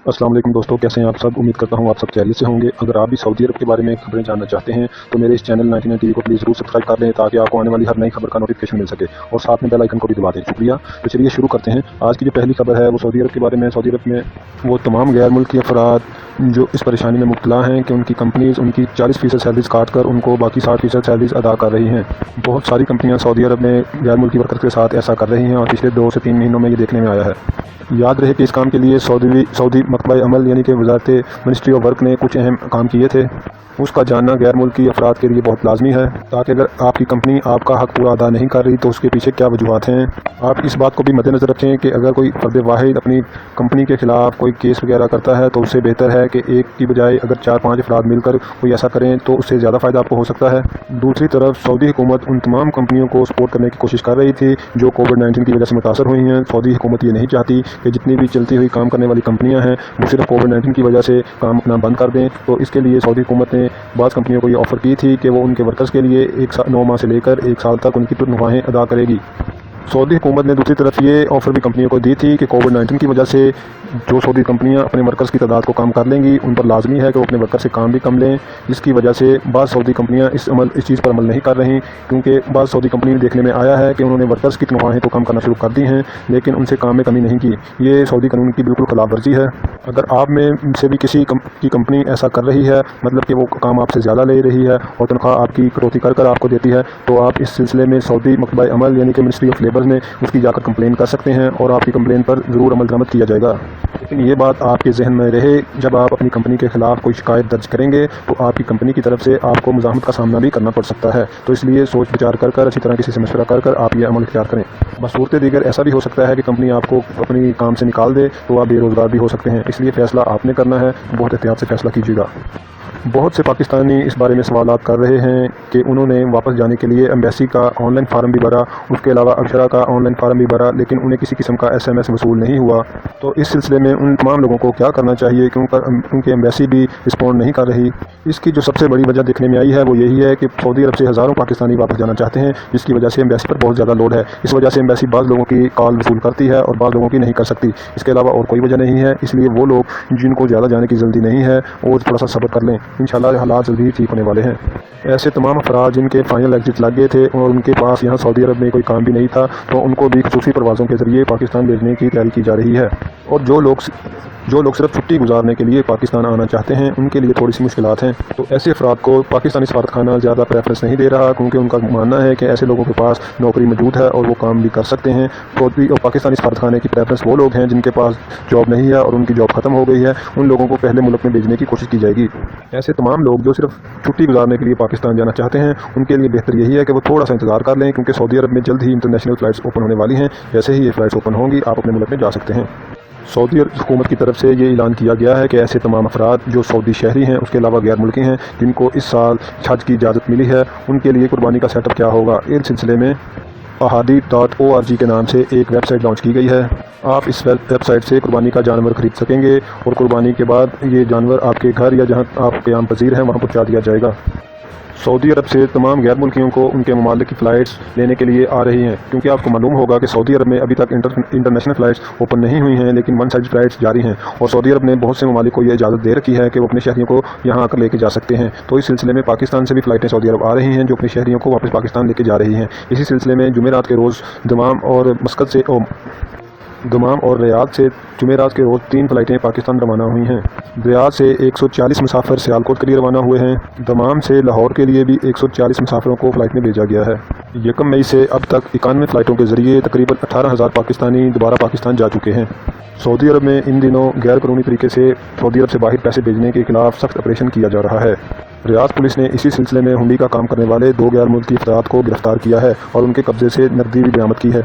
अस्सलाम वालेकुम दोस्तों, कैसे हैं आप सब। उम्मीद करता हूं आप सब खैरियत से होंगे। अगर आप भी सऊदी अरब के बारे में खबरें जानना चाहते हैं तो मेरे इस चैनल 99 टीवी को प्लीज़ ज़रूर सब्सक्राइब कर लें ताकि आपको आने वाली हर नई खबर का नोटिफिकेशन मिल सके और साथ में बेल आइकन को भी दबा दें। शुक्रिया। तो चलिए शुरू करते हैं। आज की जो पहली खबर है वो सऊदी अरब के बारे में। सऊदी अरब में वो तमाम गैर मुल्की अफराद जो इस परेशानी में मुब्तला हैं कि उनकी कंपनीज़ उनकी 40% सैलरीज काट कर उनको बाकी 60% सैलरीज अदा कर रही हैं। बहुत सारी कंपनियां सऊदी अरब में गैर मुल्की वर्कर्स के साथ ऐसा कर रही हैं और पिछले 2 से 3 महीनों में ये देखने में आया है। याद रहे कि इस काम के लिए सऊदी मकतबा अमल यानी कि वजारत मिनिस्ट्री ऑफ वर्क ने कुछ अहम काम किए थे। उसका जानना गैर मुल्की अफराद के लिए बहुत लाजमी है ताकि अगर आपकी कंपनी आपका हक पूरा अदा नहीं कर रही तो उसके पीछे क्या वजूहत हैं। आप इस बात को भी मद्देनज़र रखें कि अगर कोई फर्द वाहिद अपनी कंपनी के ख़िलाफ़ कोई केस वगैरह करता है तो उससे बेहतर है कि एक की बजाय अगर 4-5 अफराद मिलकर कोई ऐसा करें तो उससे ज़्यादा फ़ायदा आपको हो सकता है। दूसरी तरफ सऊदी हुकूमत उन तमाम कंपनियों को सपोर्ट करने की कोशिश कर रही थी जो कोविड-19 की वजह से मुतासर हुई हैं। सऊदी हुकूमत ये नहीं चाहती कि जितनी भी चलती हुई काम करने वाली कंपनियां हैं वो सिर्फ कोविड-19 की वजह से काम अपना बंद कर दें। तो इसके लिए सऊदी हुकूमत ने बाज़ कंपनियों को ये ऑफ़र की थी कि वो उनके वर्कर्स के लिए 9 माह से लेकर 1 साल तक उनकी तनख्वाहें अदा करेगी। सऊदी हुकूमत ने दूसरी तरफ ये ऑफ़र भी कंपनियों को दी थी कि कोविड-19 की वजह से जो सऊदी कंपनियां अपने वर्कर्स की तादाद को कम कर लेंगी उन पर लाजमी है कि वो अपने वर्कर से काम भी कम लें। इसकी वजह से बाज़ सऊदी कंपनियां इस चीज़ पर अमल नहीं कर रही क्योंकि बाज़ सऊदी कंपनी देखने में आया है कि उन्होंने वर्कर्स की तनख्वाहें तो कम करना शुरू कर दी हैं लेकिन उनसे काम में कमी नहीं की। ये सऊदी कानून की बिल्कुल खिलाफ वर्जी है। अगर आप में से भी किसी की कंपनी ऐसा कर रही है, मतलब कि वो काम आपसे ज़्यादा ले रही है और तनख्वाह आपकी कटौती कर आपको देती है, तो आप इस सिलसिले में सऊदी मकतबा अमल यानी कि मिनिस्ट्री ऑफ लेबर में उसकी जाकर कंप्लेन कर सकते हैं और आपकी कंप्लेन पर ज़रूर अमल दरामद किया जाएगा। लेकिन ये बात आपके जहन में रहे, जब आप अपनी कंपनी के ख़िलाफ़ कोई शिकायत दर्ज करेंगे तो आपकी कंपनी की तरफ से आपको मुज़ाहमत का सामना भी करना पड़ सकता है। तो इसलिए सोच विचार कर अच्छी तरह किसी से मशवरा कर आप ये अमल इख्तियार करें। बसूरत दीगर ऐसा भी हो सकता है कि कंपनी आपको अपनी काम से निकाल दे तो आप बेरोज़गार भी हो सकते हैं। इसलिए फ़ैसला आपने करना है, बहुत एहतियात से फ़ैसला कीजिएगा। बहुत से पाकिस्तानी इस बारे में सवालात कर रहे हैं कि उन्होंने वापस जाने के लिए एम्बेसी का ऑनलाइन फार्म भी भरा, उसके अलावा अक्षरा का ऑनलाइन फार्म भी भरा, लेकिन उन्हें किसी किस्म का SMS वसूल नहीं हुआ। तो इस सिलसिले में उन तमाम लोगों को क्या करना चाहिए क्योंकि एम्बेसी भी रिस्पॉन्ड नहीं कर रही। इसकी जो सबसे बड़ी वजह देखने में आई है वो यही है कि सऊदी अरब से हज़ारों पाकिस्तानी वापस जाना चाहते हैं जिसकी वजह से एम्बेसी पर बहुत ज़्यादा लोड है। इस वजह से एम्बेसी बाज़ लोगों की कॉल वसूल करती है और बाज़ लोगों की नहीं कर सकती। इसके अलावा और कोई वजह नहीं है। इसलिए वो लोग जिनको ज़्यादा जाने की जल्दी नहीं है वो थोड़ा सा सब्र कर लें, इंशाल्लाह हालात जल्दी ठीक होने वाले हैं। ऐसे तमाम अफराद जिनके फाइनल एग्जिट लग गए थे और उनके पास यहाँ सऊदी अरब में कोई काम भी नहीं था तो उनको भी खुसूसी परवाज़ों के ज़रिए पाकिस्तान भेजने की तैयारी की जा रही है। और जो लोग सिर्फ छुट्टी गुजारने के लिए पाकिस्तान आना चाहते हैं उनके लिए थोड़ी सी मुश्किलात हैं। तो ऐसे अफराद को पाकिस्तानी सफारतखाना ज़्यादा प्रेफरेंस नहीं दे रहा क्योंकि उनका मानना है कि ऐसे लोगों के पास नौकरी मौजूद है और वो काम भी कर सकते हैं। तो पाकिस्तानी सफारतखाने की प्रेफरेंस वो लोग हैं जिनके पास जॉब नहीं है और उनकी जॉब ख़त्म हो गई है, उन लोगों को पहले मुल्क में भेजने की कोशिश की जाएगी। ऐसे तमाम लोग जो सिर्फ छुट्टी गुजारने के लिए पाकिस्तान जाना चाहते हैं उनके लिए बेहतर यही है कि वो थोड़ा सा इंतज़ार कर लें क्योंकि सऊदी अरब में जल्द ही इंटरनेशनल फ़्लाइट्स ओपन होने वाली हैं। जैसे ही ये फ़्लाइट्स ओपन होंगी आप अपने मुल्क में जा सकते हैं। सऊदी हुकूमत की तरफ से ये ऐलान किया गया है कि ऐसे तमाम अफराद जो सऊदी शहरी हैं उसके अलावा गैर मुल्की हैं जिनको इस साल हज की इजाज़त मिली है उनके लिए कुर्बानी का सेटअप क्या होगा। इस सिलसिले में ahadi.org के नाम से एक वेबसाइट लॉन्च की गई है। आप इस वेबसाइट से कुर्बानी का जानवर खरीद सकेंगे और कुर्बानी के बाद ये जानवर आपके घर या जहां आप क़याम पज़ीर हैं वहां पहुंचा दिया जाएगा। सऊदी अरब से तमाम गैर मुल्कियों को उनके ममालिक की फ़्लाइट्स लेने के लिए आ रही हैं क्योंकि आपको मालूम होगा कि सऊदी अरब में अभी तक इंटरनेशनल फ़्लाइट्स ओपन नहीं हुई हैं लेकिन वन साइड फ़्लाइट्स जारी हैं और सऊदी अरब ने बहुत से ममालिक को ये इजाज़त दे रखी है कि वो अपने शहरियों को यहाँ आकर लेके जा सकते हैं। तो इस सिलसिले में पाकिस्तान से भी फ़्लाइटें सऊदी अरब आ रही हैं जो अपने शहरियों को वापस पाकिस्तान लेके जा रही हैं। इसी सिलसिले में जुमेरात के रोज़ दमाम और रियाद से जुमेरात के रोज़ 3 फ़्लाइटें पाकिस्तान रवाना हुई हैं। रियाद से 140 मुसाफिर सियालकोट के लिए रवाना हुए हैं। दमाम से लाहौर के लिए भी 140 मुसाफिरों को फ़्लाइट में भेजा गया है। 1 मई से अब तक 91 फ़्लाइटों के ज़रिए तकरीबन 18,000 पाकिस्तानी दोबारा पाकिस्तान जा चुके हैं। सऊदी अरब में इन दिनों गैर कानूनी तरीके से सऊदी अरब से बाहर पैसे भेजने के खिलाफ सख्त ऑपरेशन किया जा रहा है। रियाद पुलिस ने इसी सिलसिले में हुंडी का काम करने वाले 2 गैर मुल्की अफराद को गिरफ्तार किया है और उनके कब्जे से नकदी भी बरामद की है।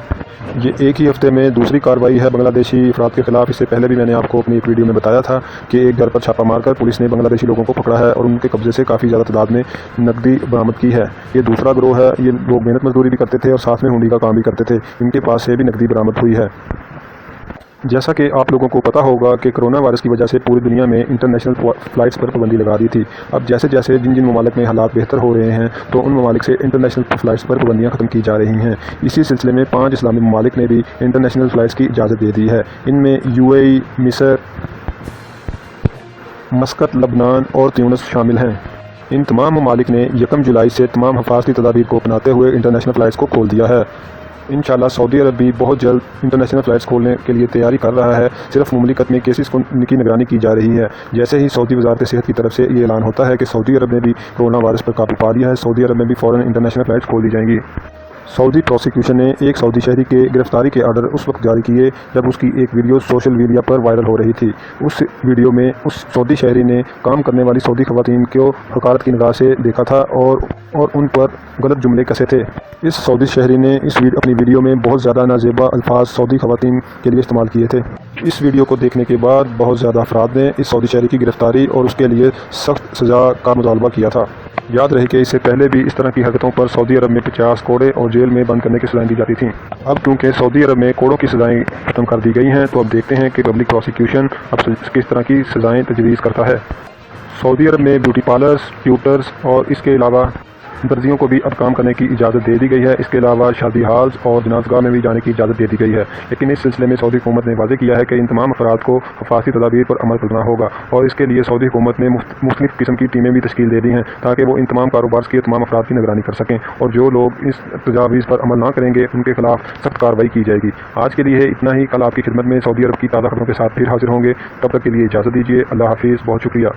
ये एक ही हफ्ते में दूसरी कार्रवाई है बांग्लादेशी अफराद के खिलाफ। इससे पहले भी मैंने आपको अपनी एक वीडियो में बताया था कि एक घर पर छापा मारकर पुलिस ने बांग्लादेशी लोगों को पकड़ा है और उनके कब्जे से काफ़ी ज़्यादा तादाद में नकदी बरामद की है। ये दूसरा गिरोह है। ये लोग मेहनत मजदूरी भी करते थे और साथ में हुंडी का काम भी करते थे। इनके पास से भी नकदी बरामद हुई है। जैसा कि आप लोगों को पता होगा कि कोरोना वायरस की वजह से पूरी दुनिया में इंटरनेशनल फ़्लाइट्स पर पाबंदी लगा दी थी। अब जैसे जैसे जिन ममालिक में हालात बेहतर हो रहे हैं तो उन ममालिक से इंटरनेशनल फ़्लाइट्स पर पाबंदियाँ ख़त्म की जा रही हैं। इसी सिलसिले में 5 इस्लामी ममालिक ने भी इंटरनेशनल फ़्लाइट्स की इजाज़त दे दी है। इनमें UAE, मिस्र, مسقط، لبنان اور تیونس شامل ہیں۔ ان تمام ممالک نے 1 جولائی سے تمام حفاظتی تدابیر کو اپناتے ہوئے انٹرنیشنل فلائٹس کو کھول دیا ہے۔ انشاءاللہ سعودی عرب بھی بہت جلد انٹرنیشنل فلائٹس کھولنے کے لیے تیاری کر رہا ہے۔ صرف مملکت میں کیسز کی نگرانی کی جا رہی ہے۔ جیسے ہی سعودی وزارت صحت کی طرف سے یہ اعلان ہوتا ہے کہ سعودی عرب نے بھی کورونا وائرس پر قابو پا لیا ہے، سعودی عرب میں بھی فوراً انٹرنیشنل فلائٹس کھول دی جائیں گی۔ سعودی پروسیکیوشن نے ایک سعودی شہری کے گرفتاری کے آرڈر اس وقت جاری کیے جب اس کی ایک ویڈیو سوشل میڈیا پر وائرل ہو رہی تھی۔ اس ویڈیو میں اس سعودی شہری نے کام کرنے والی سعودی خواتین کو حقارت کی نگاہ سے دیکھا تھا اور ان پر غلط جملے کسے تھے۔ اس سعودی شہری نے اپنی ویڈیو میں بہت زیادہ نازیبا الفاظ سعودی خواتین کے لیے استعمال کیے تھے۔ اس ویڈیو کو دیکھنے کے بعد بہت زیادہ افراد نے اس سعودی شہری کی گرفتاری اور اس کے لیے سخت سزا کا مطالبہ کیا تھا۔ یاد رہے کہ اس سے پہلے بھی اس طرح کی حرکتوں پر سعودی عرب میں 50 کوڑے اور جیل میں بند کرنے کی سزائیں دی جاتی تھیں۔ اب کیونکہ سعودی عرب میں کوڑوں کی سزائیں ختم کر دی گئی ہیں تو اب دیکھتے ہیں کہ پبلک پروسیکیوشن اب کس طرح کی سزائیں تجویز کرتا ہے۔ سعودی عرب میں بیوٹی پارلرز، ٹیوٹرز اور اس کے علاوہ درزیوں کو بھی اب کام کرنے کی اجازت دے دی گئی ہے۔ اس کے علاوہ شادی ہالز اور جنازگاہ میں بھی جانے کی اجازت دے دی گئی ہے، لیکن اس سلسلے میں سعودی حکومت نے واضح کیا ہے کہ ان تمام افراد کو حفاظتی تدابیر پر عمل کرنا ہوگا اور اس کے لیے سعودی حکومت نے مختلف قسم کی ٹیمیں بھی تشکیل دے دی ہیں تاکہ وہ ان تمام کاروبار کے تمام افراد کی نگرانی کر سکیں، اور جو لوگ اس تجاویز پر عمل نہ کریں گے ان کے خلاف سخت کارروائی کی جائے گی۔ آج کے لیے اتنا ہی۔ کل آپ کی خدمت میں سعودی عرب کی تازہ خبروں کے ساتھ پھر حاضر ہوں گے۔ تب تک کے لیے اجازت دیجیے۔ اللہ حافظ۔ بہت شکریہ۔